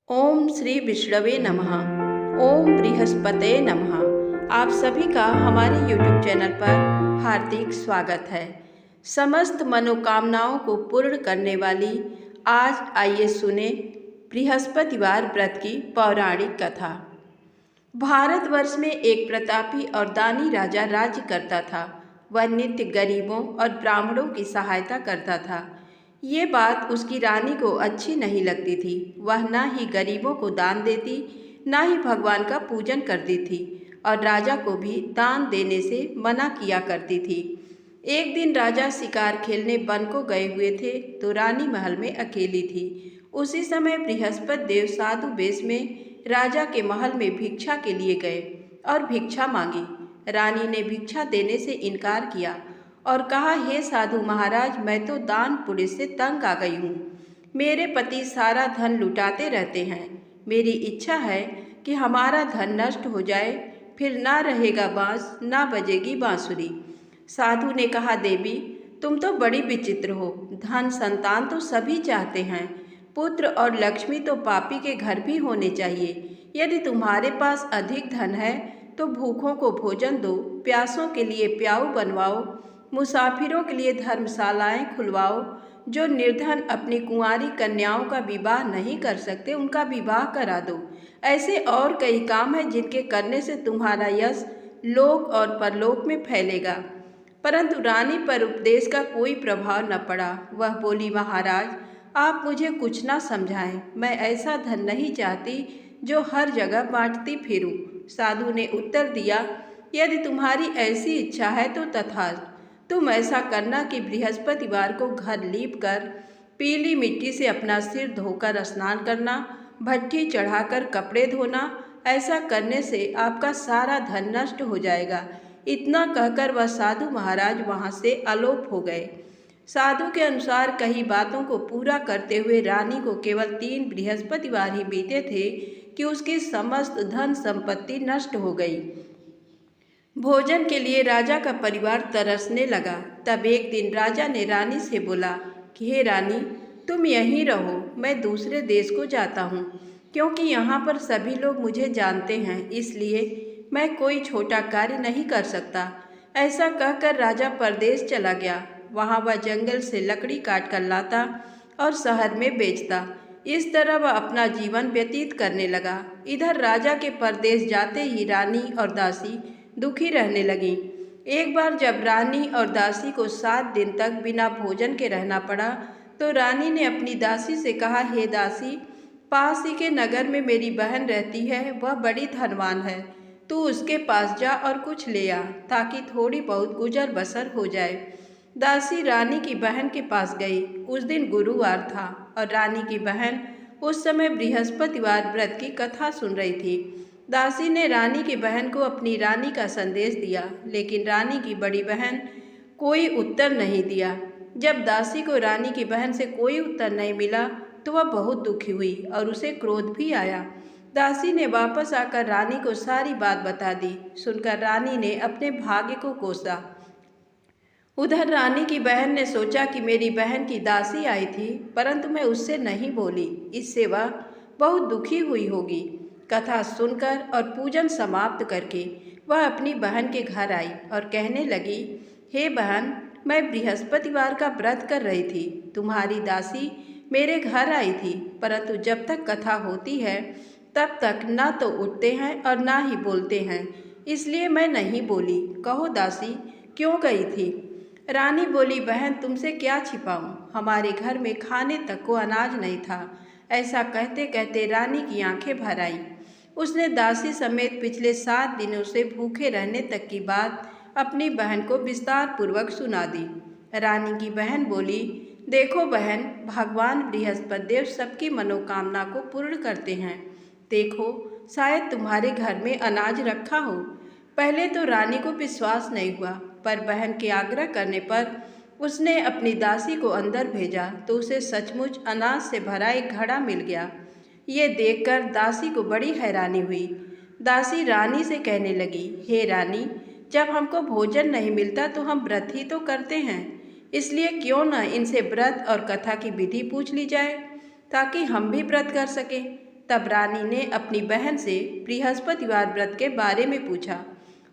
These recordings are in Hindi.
ओम श्री विष्णवे नमः। ओम बृहस्पते नमः। आप सभी का हमारे YouTube चैनल पर हार्दिक स्वागत है। समस्त मनोकामनाओं को पूर्ण करने वाली आज आइए सुने बृहस्पतिवार व्रत की पौराणिक कथा। भारतवर्ष में एक प्रतापी और दानी राजा राज्य करता था। वह नित्य गरीबों और ब्राह्मणों की सहायता करता था। ये बात उसकी रानी को अच्छी नहीं लगती थी। वह न ही गरीबों को दान देती, न ही भगवान का पूजन करती थी और राजा को भी दान देने से मना किया करती थी। एक दिन राजा शिकार खेलने वन को गए हुए थे तो रानी महल में अकेली थी। उसी समय बृहस्पति देव साधु वेश में राजा के महल में भिक्षा के लिए गए और भिक्षा मांगी। रानी ने भिक्षा देने से इनकार किया और कहा, हे साधु महाराज, मैं तो दान पुण्य से तंग आ गई हूँ। मेरे पति सारा धन लुटाते रहते हैं। मेरी इच्छा है कि हमारा धन नष्ट हो जाए, फिर ना रहेगा बांस, ना बजेगी बांसुरी। साधु ने कहा, देवी तुम तो बड़ी विचित्र हो। धन संतान तो सभी चाहते हैं, पुत्र और लक्ष्मी तो पापी के घर भी होने चाहिए। यदि तुम्हारे पास अधिक धन है तो भूखों को भोजन दो, प्यासों के लिए प्याऊ बनवाओ, मुसाफिरों के लिए धर्मशालाएं खुलवाओ। जो निर्धन अपनी कुंवारी कन्याओं का विवाह नहीं कर सकते उनका विवाह करा दो। ऐसे और कई काम हैं जिनके करने से तुम्हारा यश लोक और परलोक में फैलेगा। परंतु रानी पर उपदेश का कोई प्रभाव न पड़ा। वह बोली, महाराज आप मुझे कुछ ना समझाएं। मैं ऐसा धन नहीं चाहती जो हर जगह बांटती फिरूं। साधु ने उत्तर दिया, यदि तुम्हारी ऐसी इच्छा है तो तथास्तु। तुम ऐसा करना कि बृहस्पतिवार को घर लीप कर पीली मिट्टी से अपना सिर धोकर स्नान करना, भट्ठी चढ़ाकर कपड़े धोना। ऐसा करने से आपका सारा धन नष्ट हो जाएगा। इतना कहकर वह साधु महाराज वहाँ से अलोप हो गए। साधु के अनुसार कई बातों को पूरा करते हुए रानी को केवल 3 बृहस्पतिवार ही बीते थे कि उसकी समस्त धन संपत्ति नष्ट हो गई। भोजन के लिए राजा का परिवार तरसने लगा। तब एक दिन राजा ने रानी से बोला कि हे रानी, तुम यहीं रहो, मैं दूसरे देश को जाता हूँ, क्योंकि यहाँ पर सभी लोग मुझे जानते हैं, इसलिए मैं कोई छोटा कार्य नहीं कर सकता। ऐसा कहकर राजा परदेश चला गया। वहाँ वह जंगल से लकड़ी काट कर लाता और शहर में बेचता। इस तरह वह अपना जीवन व्यतीत करने लगा। इधर राजा के परदेश जाते ही रानी और दासी दुखी रहने लगी। एक बार जब रानी और दासी को 7 दिन तक बिना भोजन के रहना पड़ा तो रानी ने अपनी दासी से कहा, हे दासी, पास ही के नगर में मेरी बहन रहती है, वह बड़ी धनवान है। तू उसके पास जा और कुछ ले आ, ताकि थोड़ी बहुत गुजर बसर हो जाए। दासी रानी की बहन के पास गई। उस दिन गुरुवार था और रानी की बहन उस समय बृहस्पतिवार व्रत की कथा सुन रही थी। दासी ने रानी की बहन को अपनी रानी का संदेश दिया, लेकिन रानी की बड़ी बहन कोई उत्तर नहीं दिया। जब दासी को रानी की बहन से कोई उत्तर नहीं मिला तो वह बहुत दुखी हुई और उसे क्रोध भी आया। दासी ने वापस आकर रानी को सारी बात बता दी। सुनकर रानी ने अपने भाग्य को कोसा। उधर रानी की बहन ने सोचा कि मेरी बहन की दासी आई थी, परंतु मैं उससे नहीं बोली, इससे वह बहुत दुखी हुई होगी। कथा सुनकर और पूजन समाप्त करके वह अपनी बहन के घर आई और कहने लगी, हे बहन, मैं बृहस्पतिवार का व्रत कर रही थी। तुम्हारी दासी मेरे घर आई थी, परंतु जब तक कथा होती है तब तक ना तो उठते हैं और ना ही बोलते हैं, इसलिए मैं नहीं बोली। कहो दासी, क्यों गई थी? रानी बोली, बहन तुमसे क्या छिपाऊं, हमारे घर में खाने तक को अनाज नहीं था। ऐसा कहते कहते रानी की आंखें भर आईं। उसने दासी समेत पिछले 7 दिनों से भूखे रहने तक की बात अपनी बहन को विस्तार पूर्वक सुना दी। रानी की बहन बोली, देखो बहन, भगवान बृहस्पति देव सबकी मनोकामना को पूर्ण करते हैं। देखो, शायद तुम्हारे घर में अनाज रखा हो। पहले तो रानी को विश्वास नहीं हुआ, पर बहन के आग्रह करने पर उसने अपनी दासी को अंदर भेजा तो उसे सचमुच अनाज से भरा एक घड़ा मिल गया। ये देखकर दासी को बड़ी हैरानी हुई। दासी रानी से कहने लगी, हे रानी, जब हमको भोजन नहीं मिलता तो हम व्रत ही तो करते हैं, इसलिए क्यों न इनसे व्रत और कथा की विधि पूछ ली जाए, ताकि हम भी व्रत कर सकें। तब रानी ने अपनी बहन से बृहस्पतिवार व्रत के बारे में पूछा।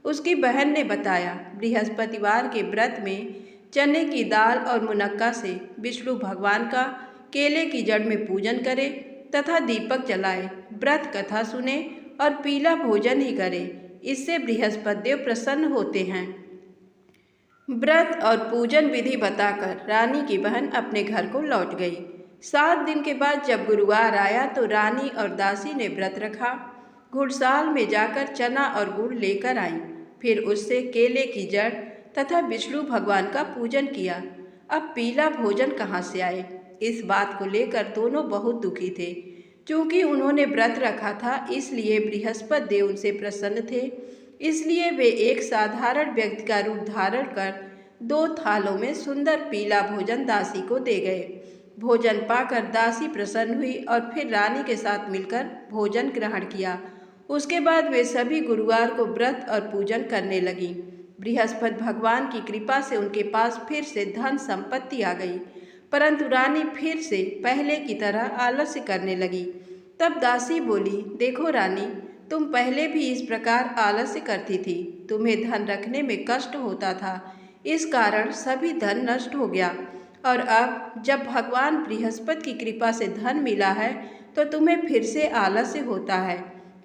उसकी बहन ने बताया, बृहस्पतिवार के व्रत में चने की दाल और मुनक्का से विष्णु भगवान का केले की जड़ में पूजन करें तथा दीपक जलाए, व्रत कथा सुने और पीला भोजन ही करें। इससे बृहस्पति देव प्रसन्न होते हैं। व्रत और पूजन विधि बताकर रानी की बहन अपने घर को लौट गई। 7 दिन के बाद जब गुरुवार आया तो रानी और दासी ने व्रत रखा। घुड़साल में जाकर चना और गुड़ लेकर आई, फिर उससे केले की जड़ तथा विष्णु भगवान का पूजन किया। अब पीला भोजन कहाँ से आए? इस बात को लेकर दोनों बहुत दुखी थे। चूँकि उन्होंने व्रत रखा था इसलिए बृहस्पति देव उनसे प्रसन्न थे। इसलिए वे एक साधारण व्यक्ति का रूप धारण कर 2 थालों में सुंदर पीला भोजन दासी को दे गए। भोजन पाकर दासी प्रसन्न हुई और फिर रानी के साथ मिलकर भोजन ग्रहण किया। उसके बाद वे सभी गुरुवार को व्रत और पूजन करने लगीं। बृहस्पति भगवान की कृपा से उनके पास फिर से धन संपत्ति आ गई, परंतु रानी फिर से पहले की तरह आलस्य करने लगी। तब दासी बोली, देखो रानी, तुम पहले भी इस प्रकार आलस्य करती थी। तुम्हें धन रखने में कष्ट होता था, इस कारण सभी धन नष्ट हो गया। और अब जब भगवान बृहस्पति की कृपा से धन मिला है तो तुम्हें फिर से आलस्य होता है।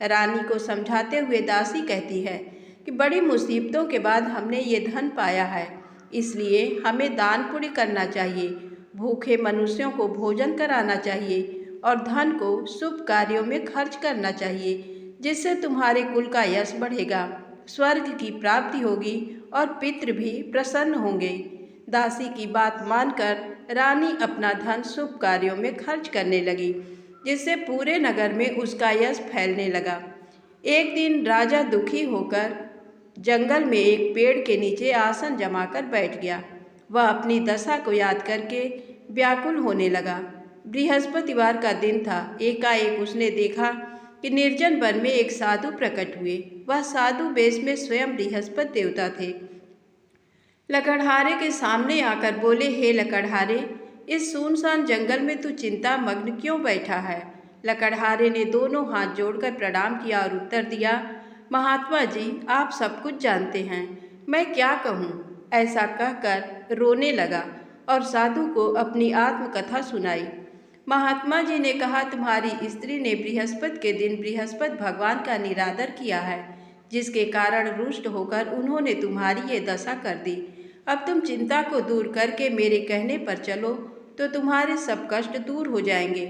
रानी को समझाते हुए दासी कहती है कि बड़ी मुसीबतों के बाद हमने ये धन पाया है, इसलिए हमें दान पुण्य करना चाहिए, भूखे मनुष्यों को भोजन कराना चाहिए और धन को शुभ कार्यों में खर्च करना चाहिए, जिससे तुम्हारे कुल का यश बढ़ेगा, स्वर्ग की प्राप्ति होगी और पितृ भी प्रसन्न होंगे। दासी की बात मानकर रानी अपना धन शुभ कार्यों में खर्च करने लगी, जिससे पूरे नगर में उसका यश फैलने लगा। एक दिन राजा दुखी होकर जंगल में एक पेड़ के नीचे आसन जमाकर बैठ गया। वह अपनी दशा को याद करके व्याकुल होने लगा। बृहस्पतिवार का दिन था। एकाएक उसने देखा कि निर्जन वन में एक साधु प्रकट हुए। वह साधु वेश में स्वयं बृहस्पति देवता थे। लकड़हारे के सामने आकर बोले, हे लकड़हारे, इस सुनसान जंगल में तू चिंता मग्न क्यों बैठा है? लकड़हारे ने दोनों हाथ जोड़कर प्रणाम किया और उत्तर दिया, महात्मा जी, आप सब कुछ जानते हैं, मैं क्या कहूँ? ऐसा कहकर रोने लगा और साधु को अपनी आत्मकथा सुनाई। महात्मा जी ने कहा, तुम्हारी स्त्री ने बृहस्पति के दिन बृहस्पति भगवान का निरादर किया है, जिसके कारण रुष्ट होकर उन्होंने तुम्हारी ये दशा कर दी। अब तुम चिंता को दूर करके मेरे कहने पर चलो तो तुम्हारे सब कष्ट दूर हो जाएंगे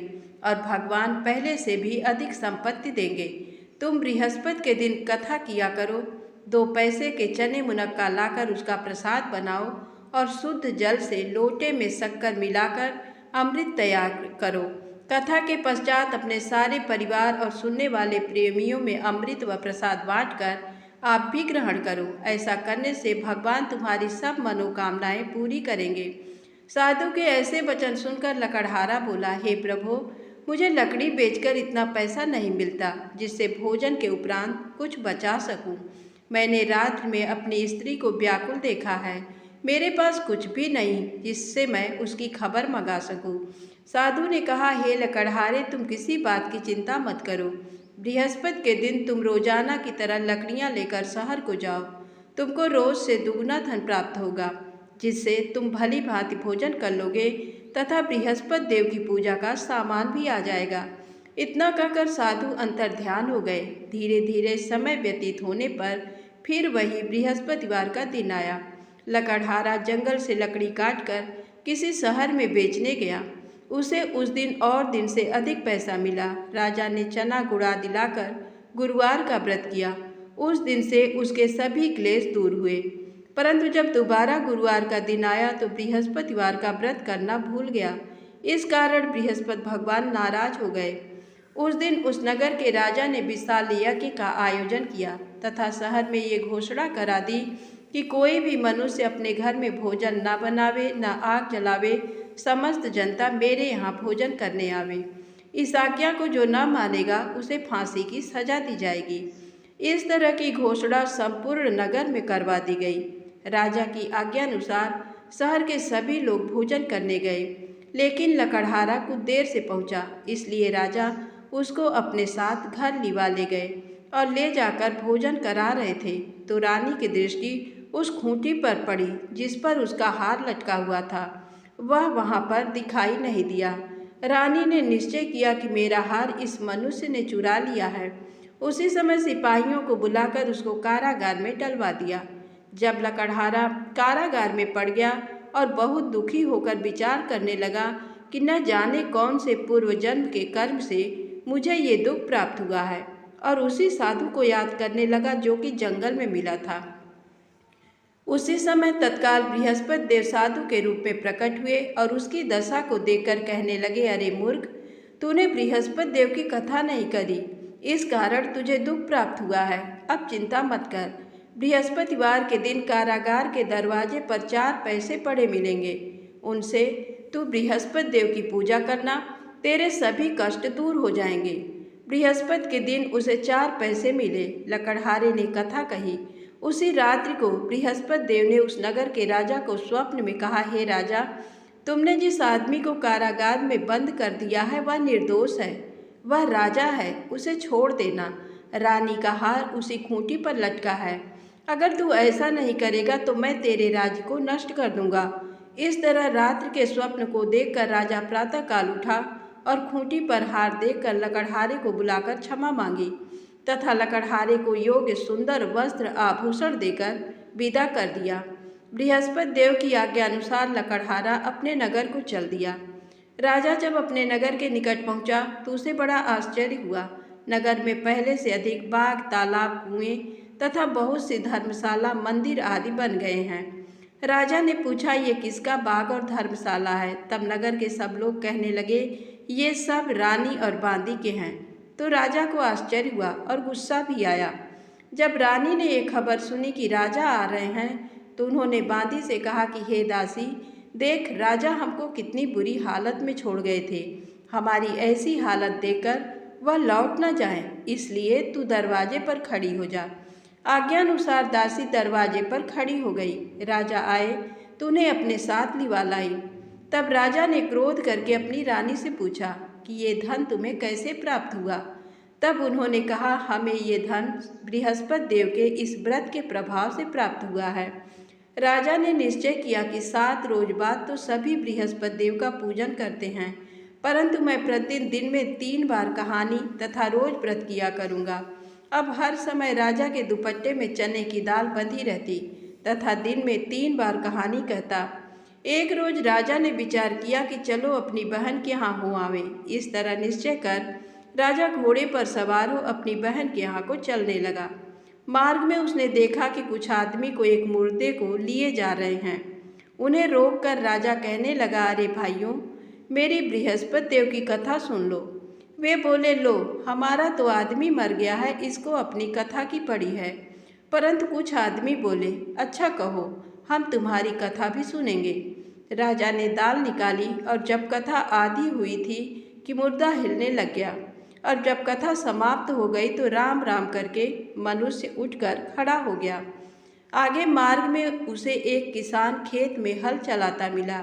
और भगवान पहले से भी अधिक संपत्ति देंगे। तुम बृहस्पति के दिन कथा किया करो, 2 पैसे के चने मुनक्का लाकर उसका प्रसाद बनाओ और शुद्ध जल से लोटे में शक्कर मिलाकर अमृत तैयार करो। कथा के पश्चात अपने सारे परिवार और सुनने वाले प्रेमियों में अमृत व प्रसाद बांटकर आप भी ग्रहण करो। ऐसा करने से भगवान तुम्हारी सब मनोकामनाएं पूरी करेंगे। साधु के ऐसे वचन सुनकर लकड़हारा बोला, हे प्रभु, मुझे लकड़ी बेचकर इतना पैसा नहीं मिलता जिससे भोजन के उपरांत कुछ बचा सकूं। मैंने रात में अपनी स्त्री को व्याकुल देखा है, मेरे पास कुछ भी नहीं जिससे मैं उसकी खबर मंगा सकूं। साधु ने कहा, हे लकड़हारे, तुम किसी बात की चिंता मत करो। बृहस्पति के दिन तुम रोजाना की तरह लकड़ियां लेकर शहर को जाओ। तुमको रोज से दुगना धन प्राप्त होगा, जिससे तुम भली भांति भोजन कर लोगे तथा बृहस्पति देव की पूजा का सामान भी आ जाएगा। इतना कहकर साधु अंतर्ध्यान हो गए। धीरे धीरे समय व्यतीत होने पर फिर वही बृहस्पतिवार का दिन आया। लकड़हारा जंगल से लकड़ी काटकर किसी शहर में बेचने गया। उसे उस दिन और दिन से अधिक पैसा मिला। राजा ने चना गुड़ा दिलाकर गुरुवार का व्रत किया। उस दिन से उसके सभी क्लेश दूर हुए। परंतु जब दोबारा गुरुवार का दिन आया तो बृहस्पतिवार का व्रत करना भूल गया। इस कारण बृहस्पति भगवान नाराज हो गए। उस दिन उस नगर के राजा ने विशाल यज्ञ का आयोजन किया तथा शहर में ये घोषणा करा दी कि कोई भी मनुष्य अपने घर में भोजन न बनावे, न आग जलावे, समस्त जनता मेरे यहाँ भोजन करने आवे। इस आज्ञा को जो न मानेगा उसे फांसी की सजा दी जाएगी। इस तरह की घोषणा संपूर्ण नगर में करवा दी गई। राजा की आज्ञानुसार शहर के सभी लोग भोजन करने गए, लेकिन लकड़हारा कुछ देर से पहुंचा, इसलिए राजा उसको अपने साथ घर लिवा ले गए और ले जाकर भोजन करा रहे थे तो रानी की दृष्टि उस खूंटी पर पड़ी जिस पर उसका हार लटका हुआ था। वह वहाँ पर दिखाई नहीं दिया। रानी ने निश्चय किया कि मेरा हार इस मनुष्य ने चुरा लिया है। उसी समय सिपाहियों को बुलाकर उसको कारागार में डलवा दिया। जब लकड़हारा कारागार में पड़ गया और बहुत दुखी होकर विचार करने लगा कि न जाने कौन से पूर्व जन्म के कर्म से मुझे ये दुख प्राप्त हुआ है, और उसी साधु को याद करने लगा जो कि जंगल में मिला था। उसी समय तत्काल बृहस्पति देव साधु के रूप में प्रकट हुए और उसकी दशा को देखकर कहने लगे, अरे मूर्ख, तूने बृहस्पति देव की कथा नहीं करी, इस कारण तुझे दुख प्राप्त हुआ है। अब चिंता मत कर। बृहस्पतिवार के दिन कारागार के दरवाजे पर 4 पैसे पड़े मिलेंगे। उनसे तू बृहस्पति देव की पूजा करना, तेरे सभी कष्ट दूर हो जाएंगे। बृहस्पति के दिन उसे 4 पैसे मिले। लकड़हारे ने कथा कही। उसी रात्रि को बृहस्पति देव ने उस नगर के राजा को स्वप्न में कहा, हे राजा, तुमने जिस आदमी को कारागार में बंद कर दिया है वह निर्दोष है, वह राजा है, उसे छोड़ देना। रानी का हार उसी खूंटी पर लटका है। अगर तू ऐसा नहीं करेगा तो मैं तेरे राज्य को नष्ट कर दूंगा। इस तरह रात्रि के स्वप्न को देखकर राजा प्रातःकाल उठा और खूंटी पर हार देखकर लकड़हारे को बुलाकर क्षमा मांगी तथा लकड़हारे को योग्य सुंदर वस्त्र आभूषण देकर विदा कर दिया। बृहस्पति देव की आज्ञा अनुसार लकड़हारा अपने नगर को चल दिया। राजा जब अपने नगर के निकट पहुंचा तो उसे बड़ा आश्चर्य हुआ। नगर में पहले से अधिक बाग, तालाब, कुएं तथा बहुत सी धर्मशाला, मंदिर आदि बन गए हैं। राजा ने पूछा, ये किसका बाग और धर्मशाला है? तब नगर के सब लोग कहने लगे, ये सब रानी और बांदी के हैं। तो राजा को आश्चर्य हुआ और गुस्सा भी आया। जब रानी ने ये खबर सुनी कि राजा आ रहे हैं तो उन्होंने बांदी से कहा कि हे दासी, देख, राजा हमको कितनी बुरी हालत में छोड़ गए थे। हमारी ऐसी हालत देखकर वह लौट न जाए, इसलिए तू दरवाजे पर खड़ी हो जा। आज्ञानुसार दासी दरवाजे पर खड़ी हो गई। राजा आए तो उन्हें अपने साथ लिवा लाई। तब राजा ने क्रोध करके अपनी रानी से पूछा कि ये धन तुम्हें कैसे प्राप्त हुआ? तब उन्होंने कहा, हमें ये धन बृहस्पति देव के इस व्रत के प्रभाव से प्राप्त हुआ है। राजा ने निश्चय किया कि 7 रोज बाद तो सभी बृहस्पति देव का पूजन करते हैं, परंतु मैं प्रतिदिन दिन में 3 बार कहानी तथा रोज व्रत किया करूँगा। अब हर समय राजा के दुपट्टे में चने की दाल बंधी रहती तथा दिन में 3 बार कहानी कहता। एक रोज राजा ने विचार किया कि चलो अपनी बहन के यहाँ हो आवे। इस तरह निश्चय कर राजा घोड़े पर सवार हो अपनी बहन के यहाँ को चलने लगा। मार्ग में उसने देखा कि कुछ आदमी को एक मुर्दे को लिए जा रहे हैं। उन्हें रोककर राजा कहने लगा, अरे भाइयों, मेरी बृहस्पति देव की कथा सुन लो। वे बोले, लो, हमारा तो आदमी मर गया है, इसको अपनी कथा की पड़ी है। परंतु कुछ आदमी बोले, अच्छा कहो, हम तुम्हारी कथा भी सुनेंगे। राजा ने दाल निकाली और जब कथा आधी हुई थी कि मुर्दा हिलने लग गया, और जब कथा समाप्त हो गई तो राम राम करके मनुष्य उठकर खड़ा हो गया। आगे मार्ग में उसे एक किसान खेत में हल चलाता मिला।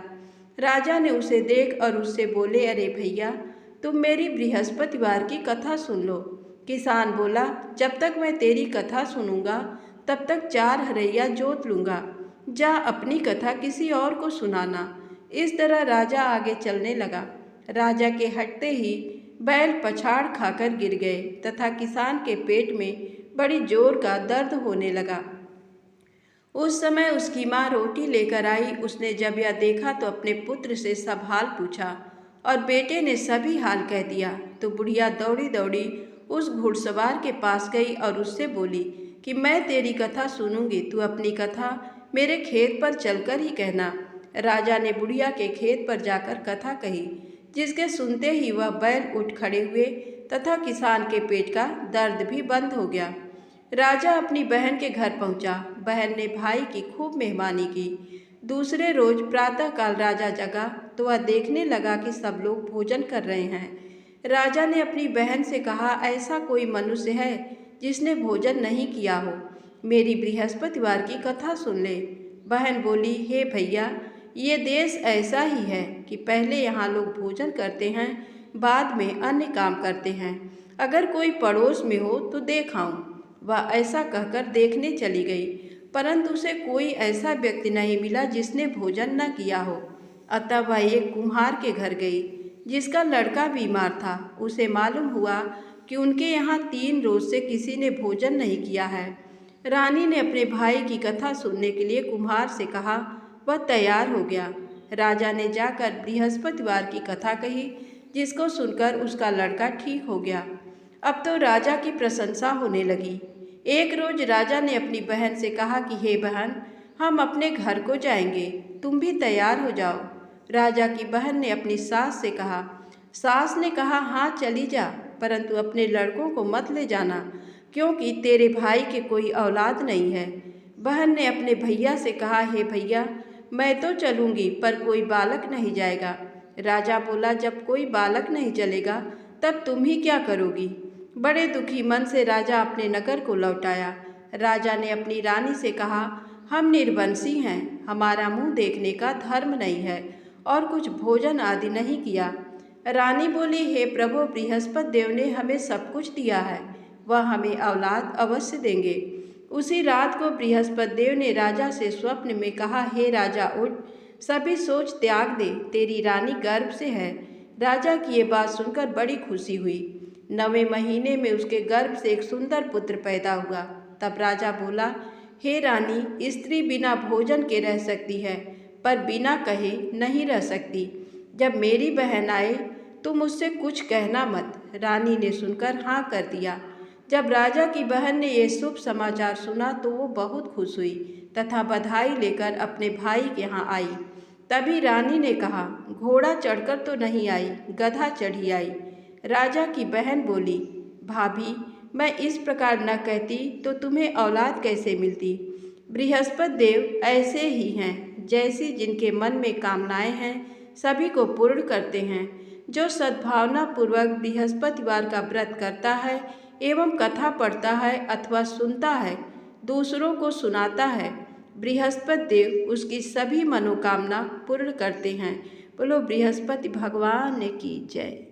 राजा ने उसे देख और उससे बोले, अरे भैया, तुम मेरी बृहस्पतिवार की कथा सुन लो। किसान बोला, जब तक मैं तेरी कथा सुनूंगा तब तक 4 हरैया जोत लूँगा। जा अपनी कथा किसी और को सुनाना। इस तरह राजा आगे चलने लगा। राजा के हटते ही बैल पछाड़ खाकर गिर गए तथा किसान के पेट में बड़ी जोर का दर्द होने लगा। उस समय उसकी माँ रोटी लेकर आई। उसने जब यह देखा तो अपने पुत्र से सब हाल पूछा और बेटे ने सभी हाल कह दिया। तो बुढ़िया दौड़ी दौड़ी उस घुड़सवार के पास गई और उससे बोली कि मैं तेरी कथा सुनूंगी, तू अपनी कथा मेरे खेत पर चलकर ही कहना। राजा ने बुढ़िया के खेत पर जाकर कथा कही, जिसके सुनते ही वह बैल उठ खड़े हुए तथा किसान के पेट का दर्द भी बंद हो गया। राजा अपनी बहन के घर पहुंचा। बहन ने भाई की खूब मेहमानी की। दूसरे रोज प्रातःकाल राजा जगा तो वह देखने लगा कि सब लोग भोजन कर रहे हैं। राजा ने अपनी बहन से कहा, ऐसा कोई मनुष्य है जिसने भोजन नहीं किया हो? मेरी बृहस्पतिवार की कथा सुन ले। बहन बोली, हे भैया, ये देश ऐसा ही है कि पहले यहाँ लोग भोजन करते हैं, बाद में अन्य काम करते हैं। अगर कोई पड़ोस में हो तो देख आऊं। वह ऐसा कहकर देखने चली गई, परंतु उसे कोई ऐसा व्यक्ति नहीं मिला जिसने भोजन न किया हो। अतः वह एक कुम्हार के घर गई, जिसका लड़का बीमार था। उसे मालूम हुआ कि उनके यहाँ 3 रोज से किसी ने भोजन नहीं किया है। रानी ने अपने भाई की कथा सुनने के लिए कुम्हार से कहा। वह तैयार हो गया। राजा ने जाकर बृहस्पतिवार की कथा कही, जिसको सुनकर उसका लड़का ठीक हो गया। अब तो राजा की प्रशंसा होने लगी। एक रोज राजा ने अपनी बहन से कहा कि हे बहन, हम अपने घर को जाएंगे, तुम भी तैयार हो जाओ। राजा की बहन ने अपनी सास से कहा। सास ने कहा, हाँ चली जा, परंतु अपने लड़कों को मत ले जाना, क्योंकि तेरे भाई के कोई औलाद नहीं है। बहन ने अपने भैया से कहा, हे भैया, मैं तो चलूँगी, पर कोई बालक नहीं जाएगा। राजा बोला, जब कोई बालक नहीं चलेगा तब तुम ही क्या करोगी। बड़े दुखी मन से राजा अपने नगर को लौट आया। राजा ने अपनी रानी से कहा, हम निर्वंशी हैं, हमारा मुंह देखने का धर्म नहीं है और कुछ भोजन आदि नहीं किया। रानी बोली, हे प्रभु, बृहस्पति देव ने हमें सब कुछ दिया है, वह हमें औलाद अवश्य देंगे। उसी रात को बृहस्पति देव ने राजा से स्वप्न में कहा, हे राजा, उठ, सभी सोच त्याग दे, तेरी रानी गर्भ से है। राजा की ये बात सुनकर बड़ी खुशी हुई। 9वें महीने में उसके गर्भ से एक सुंदर पुत्र पैदा हुआ। तब राजा बोला, हे रानी, स्त्री बिना भोजन के रह सकती है, पर बिना कहे नहीं रह सकती। जब मेरी बहन आए तो मुझसे कुछ कहना मत। रानी ने सुनकर हाँ कर दिया। जब राजा की बहन ने ये शुभ समाचार सुना तो वो बहुत खुश हुई तथा बधाई लेकर अपने भाई के यहाँ आई। तभी रानी ने कहा, घोड़ा चढ़कर तो नहीं आई, गधा चढ़ी आई। राजा की बहन बोली, भाभी, मैं इस प्रकार न कहती तो तुम्हें औलाद कैसे मिलती। बृहस्पति देव ऐसे ही हैं, जैसी जिनके मन में कामनाएं हैं सभी को पूर्ण करते हैं। जो सद्भावना पूर्वक बृहस्पतिवार का व्रत करता है एवं कथा पढ़ता है अथवा सुनता है, दूसरों को सुनाता है, बृहस्पति देव उसकी सभी मनोकामना पूर्ण करते हैं। बोलो बृहस्पति भगवान की जय।